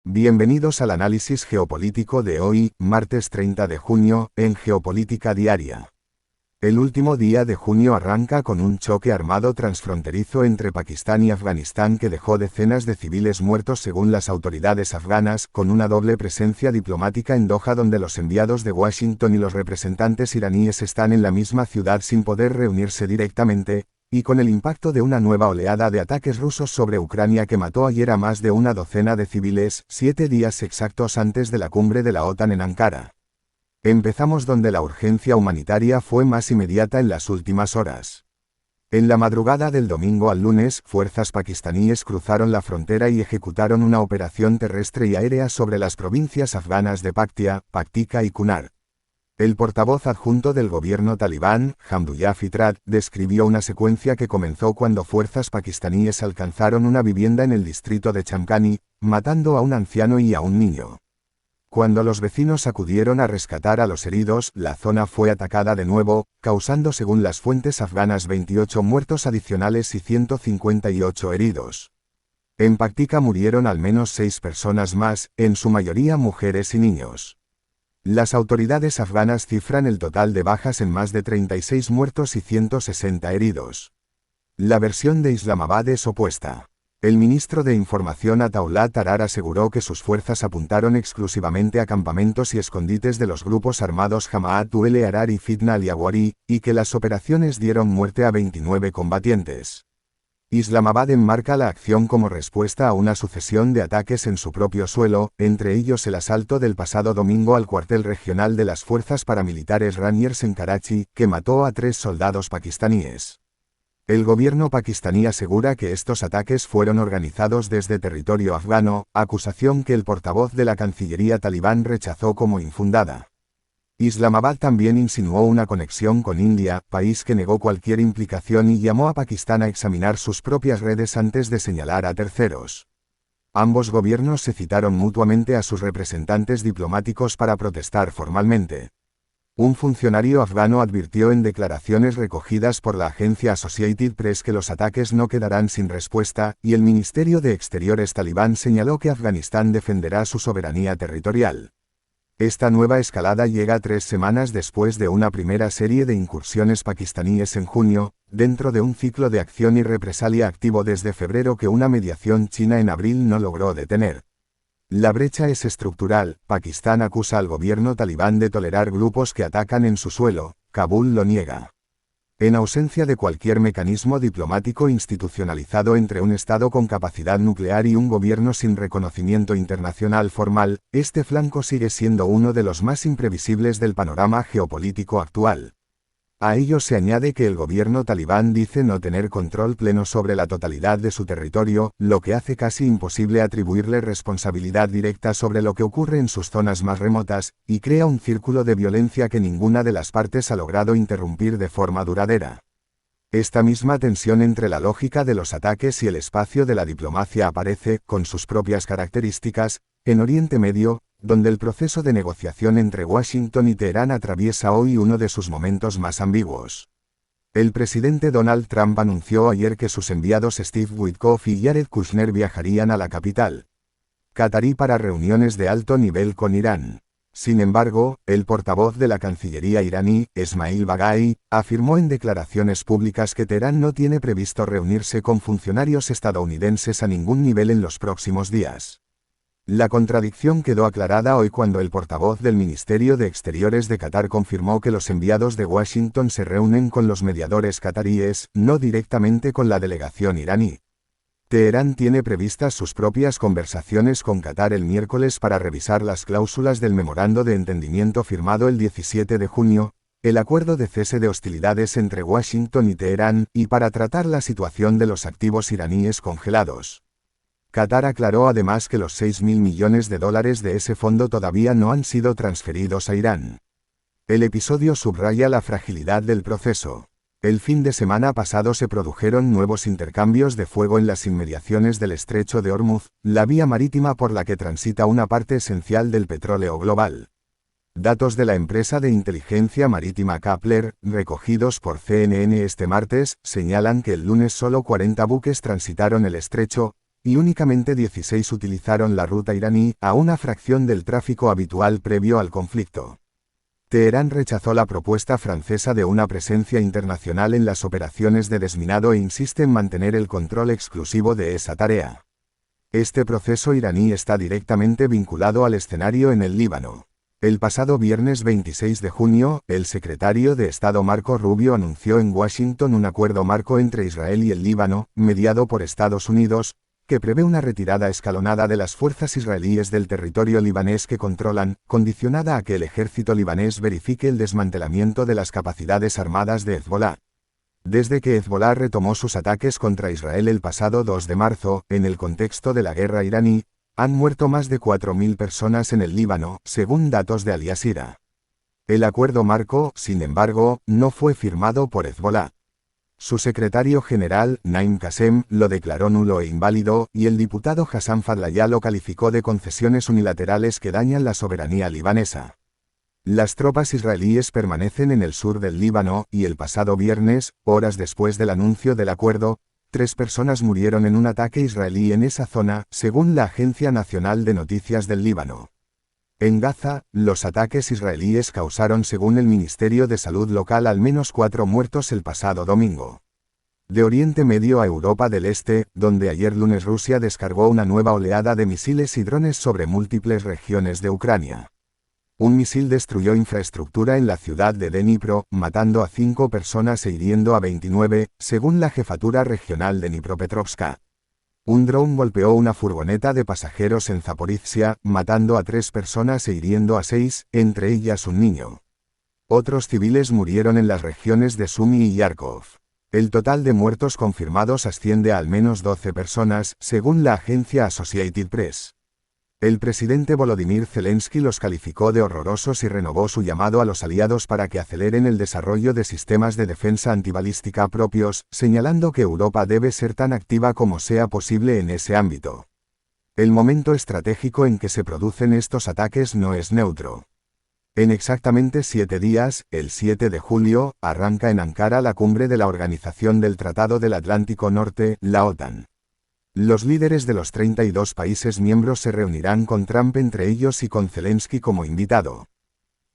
Bienvenidos al análisis geopolítico de hoy, martes 30 de junio, en Geopolítica Diaria. El último día de junio arranca con un choque armado transfronterizo entre Pakistán y Afganistán que dejó decenas de civiles muertos según las autoridades afganas, con una doble presencia diplomática en Doha donde los enviados de Washington y los representantes iraníes están en la misma ciudad sin poder reunirse directamente, y con el impacto de una nueva oleada de ataques rusos sobre Ucrania que mató ayer a más de una docena de civiles, 7 días exactos antes de la cumbre de la OTAN en Ankara. Empezamos donde la urgencia humanitaria fue más inmediata en las últimas horas. En la madrugada del domingo al lunes, fuerzas pakistaníes cruzaron la frontera y ejecutaron una operación terrestre y aérea sobre las provincias afganas de Paktia, Paktika y Kunar. El portavoz adjunto del gobierno talibán, Hamdullah Fitrad, describió una secuencia que comenzó cuando fuerzas pakistaníes alcanzaron una vivienda en el distrito de Chamkani, matando a un anciano y a un niño. Cuando los vecinos acudieron a rescatar a los heridos, la zona fue atacada de nuevo, causando según las fuentes afganas 28 muertos adicionales y 158 heridos. En Paktika murieron al menos 6 personas más, en su mayoría mujeres y niños. Las autoridades afganas cifran el total de bajas en más de 36 muertos y 160 heridos. La versión de Islamabad es opuesta. El ministro de Información Ataullah Tarar aseguró que sus fuerzas apuntaron exclusivamente a campamentos y escondites de los grupos armados Jamaat-ul-Ahrar y Fitna al-Yawari, y que las operaciones dieron muerte a 29 combatientes. Islamabad enmarca la acción como respuesta a una sucesión de ataques en su propio suelo, entre ellos el asalto del pasado domingo al cuartel regional de las fuerzas paramilitares Raniers en Karachi, que mató a 3 soldados pakistaníes. El gobierno pakistaní asegura que estos ataques fueron organizados desde territorio afgano, acusación que el portavoz de la Cancillería talibán rechazó como infundada. Islamabad también insinuó una conexión con India, país que negó cualquier implicación y llamó a Pakistán a examinar sus propias redes antes de señalar a terceros. Ambos gobiernos se citaron mutuamente a sus representantes diplomáticos para protestar formalmente. Un funcionario afgano advirtió en declaraciones recogidas por la agencia Associated Press que los ataques no quedarán sin respuesta, y el Ministerio de Exteriores talibán señaló que Afganistán defenderá su soberanía territorial. Esta nueva escalada llega 3 semanas después de una primera serie de incursiones pakistaníes en junio, dentro de un ciclo de acción y represalia activo desde febrero que una mediación china en abril no logró detener. La brecha es estructural. Pakistán acusa al gobierno talibán de tolerar grupos que atacan en su suelo, Kabul lo niega. En ausencia de cualquier mecanismo diplomático institucionalizado entre un Estado con capacidad nuclear y un gobierno sin reconocimiento internacional formal, este flanco sigue siendo uno de los más imprevisibles del panorama geopolítico actual. A ello se añade que el gobierno talibán dice no tener control pleno sobre la totalidad de su territorio, lo que hace casi imposible atribuirle responsabilidad directa sobre lo que ocurre en sus zonas más remotas, y crea un círculo de violencia que ninguna de las partes ha logrado interrumpir de forma duradera. Esta misma tensión entre la lógica de los ataques y el espacio de la diplomacia aparece, con sus propias características, en Oriente Medio, donde el proceso de negociación entre Washington y Teherán atraviesa hoy uno de sus momentos más ambiguos. El presidente Donald Trump anunció ayer que sus enviados Steve Witkoff y Jared Kushner viajarían a la capital catarí para reuniones de alto nivel con Irán. Sin embargo, el portavoz de la Cancillería iraní, Esmail Baghai, afirmó en declaraciones públicas que Teherán no tiene previsto reunirse con funcionarios estadounidenses a ningún nivel en los próximos días. La contradicción quedó aclarada hoy cuando el portavoz del Ministerio de Exteriores de Qatar confirmó que los enviados de Washington se reúnen con los mediadores cataríes, no directamente con la delegación iraní. Teherán tiene previstas sus propias conversaciones con Qatar el miércoles para revisar las cláusulas del memorando de entendimiento firmado el 17 de junio, el acuerdo de cese de hostilidades entre Washington y Teherán, y para tratar la situación de los activos iraníes congelados. Qatar aclaró además que los $6.000 millones de ese fondo todavía no han sido transferidos a Irán. El episodio subraya la fragilidad del proceso. El fin de semana pasado se produjeron nuevos intercambios de fuego en las inmediaciones del estrecho de Hormuz, la vía marítima por la que transita una parte esencial del petróleo global. Datos de la empresa de inteligencia marítima Kpler, recogidos por CNN este martes, señalan que el lunes solo 40 buques transitaron el estrecho, y únicamente 16 utilizaron la ruta iraní, a una fracción del tráfico habitual previo al conflicto. Teherán rechazó la propuesta francesa de una presencia internacional en las operaciones de desminado e insiste en mantener el control exclusivo de esa tarea. Este proceso iraní está directamente vinculado al escenario en el Líbano. El pasado viernes 26 de junio, el secretario de Estado Marco Rubio anunció en Washington un acuerdo marco entre Israel y el Líbano, mediado por Estados Unidos, que prevé una retirada escalonada de las fuerzas israelíes del territorio libanés que controlan, condicionada a que el ejército libanés verifique el desmantelamiento de las capacidades armadas de Hezbolá. Desde que Hezbolá retomó sus ataques contra Israel el pasado 2 de marzo, en el contexto de la guerra iraní, han muerto más de 4.000 personas en el Líbano, según datos de Al Jazeera. El acuerdo marco, sin embargo, no fue firmado por Hezbolá. Su secretario general, Naim Qassem, lo declaró nulo e inválido, y el diputado Hassan Fadlallah lo calificó de concesiones unilaterales que dañan la soberanía libanesa. Las tropas israelíes permanecen en el sur del Líbano, y el pasado viernes, horas después del anuncio del acuerdo, 3 personas murieron en un ataque israelí en esa zona, según la Agencia Nacional de Noticias del Líbano. En Gaza, los ataques israelíes causaron, según el Ministerio de Salud local, al menos 4 muertos el pasado domingo. De Oriente Medio a Europa del Este, donde ayer lunes Rusia descargó una nueva oleada de misiles y drones sobre múltiples regiones de Ucrania. Un misil destruyó infraestructura en la ciudad de Dnipro, matando a 5 personas e hiriendo a 29, según la jefatura regional de Dnipropetrovsk. Un dron golpeó una furgoneta de pasajeros en Zaporizhia, matando a 3 personas e hiriendo a 6, entre ellas un niño. Otros civiles murieron en las regiones de Sumy y Kharkov. El total de muertos confirmados asciende a al menos 12 personas, según la agencia Associated Press. El presidente Volodymyr Zelensky los calificó de horrorosos y renovó su llamado a los aliados para que aceleren el desarrollo de sistemas de defensa antibalística propios, señalando que Europa debe ser tan activa como sea posible en ese ámbito. El momento estratégico en que se producen estos ataques no es neutro. En exactamente 7 días, el 7 de julio, arranca en Ankara la cumbre de la Organización del Tratado del Atlántico Norte, la OTAN. Los líderes de los 32 países miembros se reunirán con Trump entre ellos y con Zelensky como invitado.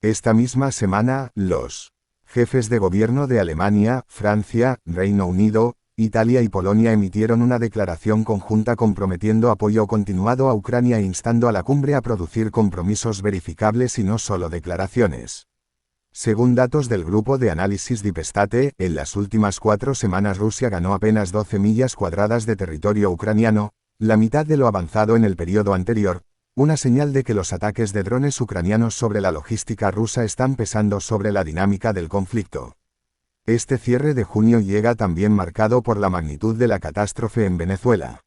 Esta misma semana, los jefes de gobierno de Alemania, Francia, Reino Unido, Italia y Polonia emitieron una declaración conjunta comprometiendo apoyo continuado a Ucrania e instando a la cumbre a producir compromisos verificables y no solo declaraciones. Según datos del grupo de análisis Deep State, en las últimas 4 semanas Rusia ganó apenas 12 millas cuadradas de territorio ucraniano, la mitad de lo avanzado en el periodo anterior, una señal de que los ataques de drones ucranianos sobre la logística rusa están pesando sobre la dinámica del conflicto. Este cierre de junio llega también marcado por la magnitud de la catástrofe en Venezuela.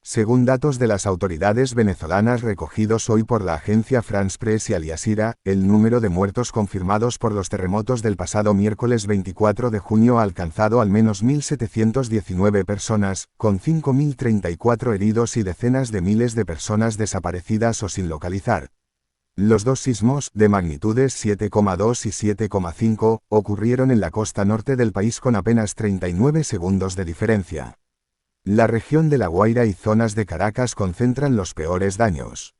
Según datos de las autoridades venezolanas recogidos hoy por la agencia France Press y Al Jazeera, el número de muertos confirmados por los terremotos del pasado miércoles 24 de junio ha alcanzado al menos 1.719 personas, con 5.034 heridos y decenas de miles de personas desaparecidas o sin localizar. Los 2 sismos, de magnitudes 7,2 y 7,5, ocurrieron en la costa norte del país con apenas 39 segundos de diferencia. La región de La Guaira y zonas de Caracas concentran los peores daños.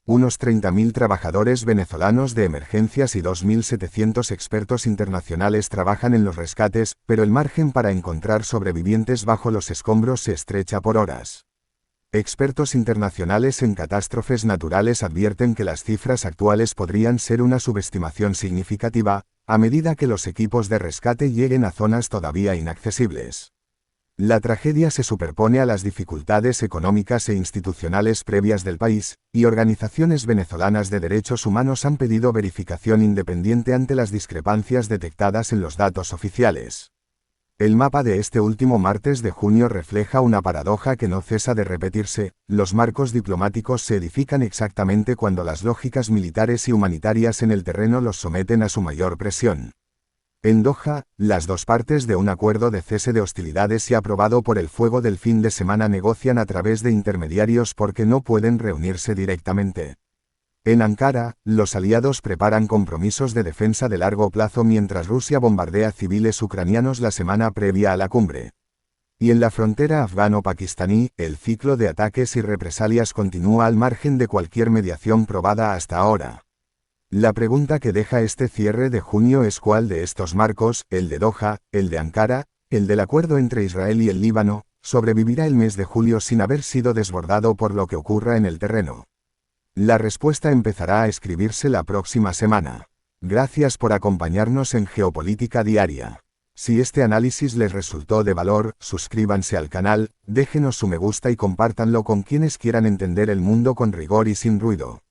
Unos 30.000 trabajadores venezolanos de emergencias y 2.700 expertos internacionales trabajan en los rescates, pero el margen para encontrar sobrevivientes bajo los escombros se estrecha por horas. Expertos internacionales en catástrofes naturales advierten que las cifras actuales podrían ser una subestimación significativa, a medida que los equipos de rescate lleguen a zonas todavía inaccesibles. La tragedia se superpone a las dificultades económicas e institucionales previas del país, y organizaciones venezolanas de derechos humanos han pedido verificación independiente ante las discrepancias detectadas en los datos oficiales. El mapa de este último martes de junio refleja una paradoja que no cesa de repetirse: los marcos diplomáticos se edifican exactamente cuando las lógicas militares y humanitarias en el terreno los someten a su mayor presión. En Doha, las 2 partes de un acuerdo de cese de hostilidades y aprobado por el fuego del fin de semana negocian a través de intermediarios porque no pueden reunirse directamente. En Ankara, los aliados preparan compromisos de defensa de largo plazo mientras Rusia bombardea civiles ucranianos la semana previa a la cumbre. Y en la frontera afgano-pakistaní, el ciclo de ataques y represalias continúa al margen de cualquier mediación probada hasta ahora. La pregunta que deja este cierre de junio es cuál de estos marcos, el de Doha, el de Ankara, el del acuerdo entre Israel y el Líbano, sobrevivirá el mes de julio sin haber sido desbordado por lo que ocurra en el terreno. La respuesta empezará a escribirse la próxima semana. Gracias por acompañarnos en Geopolítica Diaria. Si este análisis les resultó de valor, suscríbanse al canal, déjenos su me gusta y compártanlo con quienes quieran entender el mundo con rigor y sin ruido.